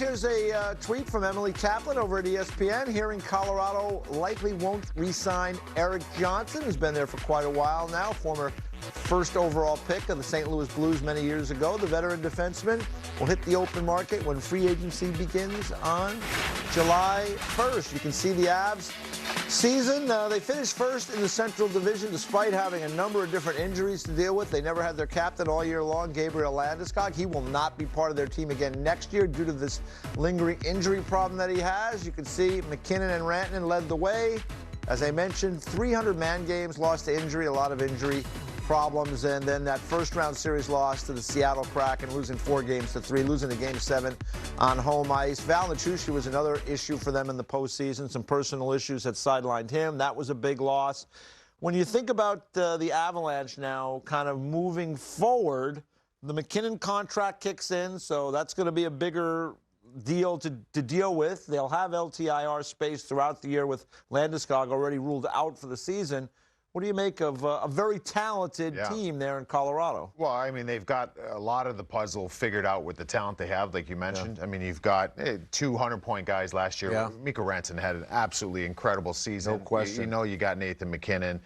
Here's a tweet from Emily Kaplan over at ESPN. Hearing Colorado likely won't re-sign Erik Johnson, who's been there for quite a while now, former first overall pick of the St. Louis Blues many years ago. The veteran defenseman will hit the open market when free agency begins on July 1st. You can see the Avs season. They finished first in the Central Division despite having a number of different injuries to deal with. They never had their captain all year long, Gabriel Landeskog. He will not be part of their team again next year due to this lingering injury problem that he has. You can see McKinnon and Rantanen led the way. As I mentioned, 300 man games, lost to injury, a lot of injury problems, and then that first-round series loss to the Seattle Kraken, losing 4-3, losing the Game 7 on home ice. Val Nichushkin was another issue for them in the postseason. Some personal issues had sidelined him. That was a big loss. When you think about the Avalanche now kind of moving forward, the McKinnon contract kicks in, so that's going to be a bigger deal to deal with. They'll have LTIR space throughout the year with Landeskog already ruled out for the season. What do you make of a very talented team there in Colorado? Well, I mean, they've got a lot of the puzzle figured out with the talent they have, like you mentioned. I mean, you've got 200-point guys last year. Mikko Rantanen had an absolutely incredible season. No question. You know, you got Nathan McKinnon,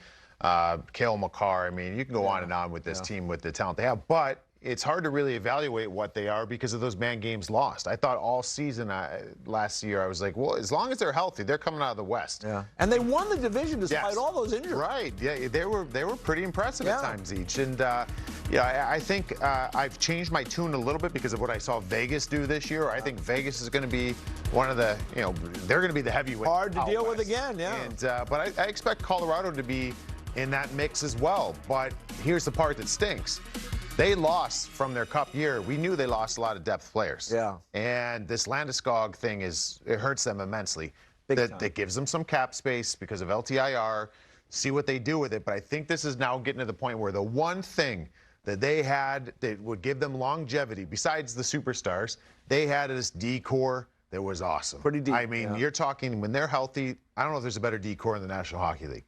Cale Makar. I mean, you can go on and on with this team with the talent they have. But it's hard to really evaluate what they are because of those man games lost. I thought all season last year, I was like, well, as long as they're healthy, they're coming out of the West. Yeah. And they won the division despite all those injuries. Right. Yeah, they were pretty impressive at times each. And I think I've changed my tune a little bit because of what I saw Vegas do this year. I think Vegas is going to be one of the, they're going to be the heavyweight. Hard to deal with again, And, but I expect Colorado to be in that mix as well. But here's the part that stinks. They lost from their cup year. We knew they lost a lot of depth players. Yeah. And this Landeskog thing it hurts them immensely. That gives them some cap space because of LTIR. See what they do with it. But I think this is now getting to the point where the one thing that they had that would give them longevity, besides the superstars, they had this D-core that was awesome. Pretty deep. I mean, you're talking when they're healthy. I don't know if there's a better D-core in the National Hockey League.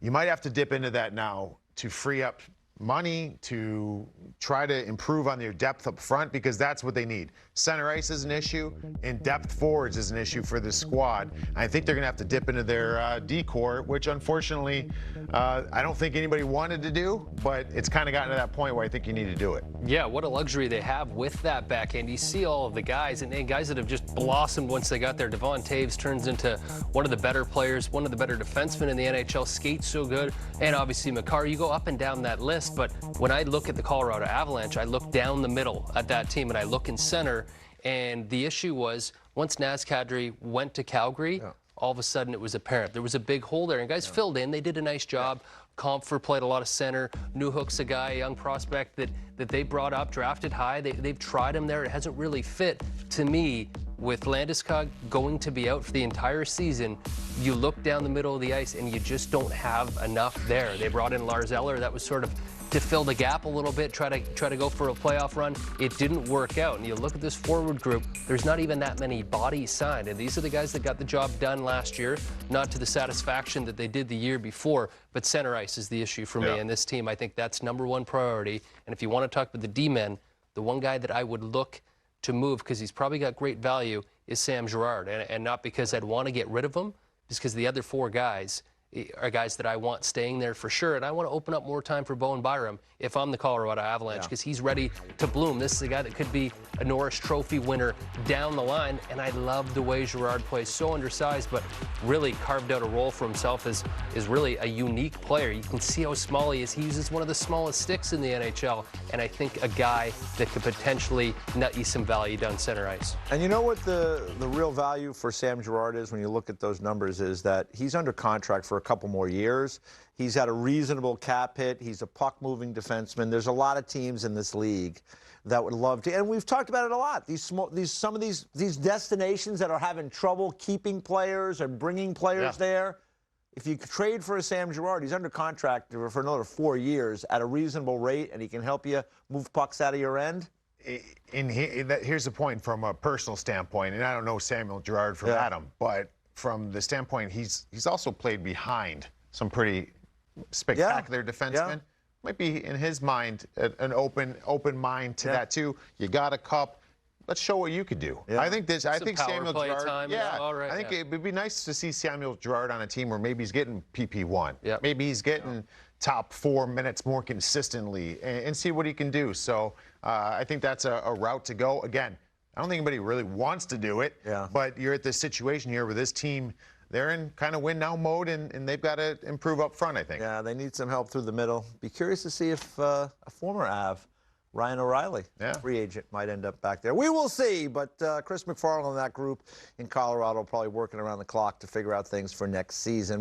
You might have to dip into that now to free up money to try to improve on their depth up front because that's what they need. Center ice is an issue, and depth forwards is an issue for this squad. I think they're going to have to dip into their D-core, which unfortunately I don't think anybody wanted to do, but it's kind of gotten to that point where I think you need to do it. Yeah, what a luxury they have with that back end. You see all of the guys, and guys that have just blossomed once they got there. Devon Taves turns into one of the better players, one of the better defensemen in the NHL, skates so good, and obviously Makar. You go up and down that list. But when I look at the Colorado Avalanche, I look down the middle at that team, and I look in center. And the issue was once Naz Kadri went to Calgary, all of a sudden it was apparent. There was a big hole there, and guys filled in. They did a nice job. Comfer played a lot of center. Newhook's a guy, a young prospect that they brought up, drafted high. They've tried him there. It hasn't really fit. To me, with Landeskog going to be out for the entire season, you look down the middle of the ice and you just don't have enough there. They brought in Lars Eller. That was sort of to fill the gap a little bit, try to go for a playoff run. It didn't work out. And you look at this forward group, there's not even that many bodies signed. And these are the guys that got the job done last year, not to the satisfaction that they did the year before. But center ice is the issue for me. And this team, I think that's #1 priority. And if you want to talk about the D-men, the one guy that I would look to move, because he's probably got great value, is Sam Girard. And not because I'd want to get rid of him, just because the other 4 guys are guys that I want staying there for sure. And I want to open up more time for Bowen Byram if I'm the Colorado Avalanche, because he's ready to bloom. This is a guy that could be a Norris Trophy winner down the line. And I love the way Girard plays. So undersized, but really carved out a role for himself as really a unique player. You can see how small he is. He uses one of the smallest sticks in the NHL. And I think a guy that could potentially nut you some value down center ice. And you know what the real value for Sam Girard is when you look at those numbers is that he's under contract for a couple more years. He's had a reasonable cap hit. He's a puck-moving defenseman. There's a lot of teams in this league that would love to, and we've talked about it a lot. Some of these destinations that are having trouble keeping players or bringing players there. If you trade for a Sam Girard, he's under contract for another 4 years at a reasonable rate, and he can help you move pucks out of your end. Here's the point from a personal standpoint, and I don't know Samuel Girard from Adam, but from the standpoint, he's also played behind some pretty spectacular defensemen. Might be in his mind an open mind to that too. You got a cup. let's show what you could do. Yeah. I think power Samuel play Girard. time, Yeah, all right, I think yeah. it would be nice to see Samuel Girard on a team where maybe he's getting PP1. Yep. Maybe he's getting top 4 minutes more consistently, and see what he can do. So I think that's a route to go. Again, I don't think anybody really wants to do it. Yeah. But you're at this situation here where this team, they're in kind of win now mode, and they've got to improve up front, I think. Yeah, they need some help through the middle. Be curious to see if a former Av, Ryan O'Reilly, free agent, might end up back there. We will see, but Chris McFarland and that group in Colorado probably working around the clock to figure out things for next season.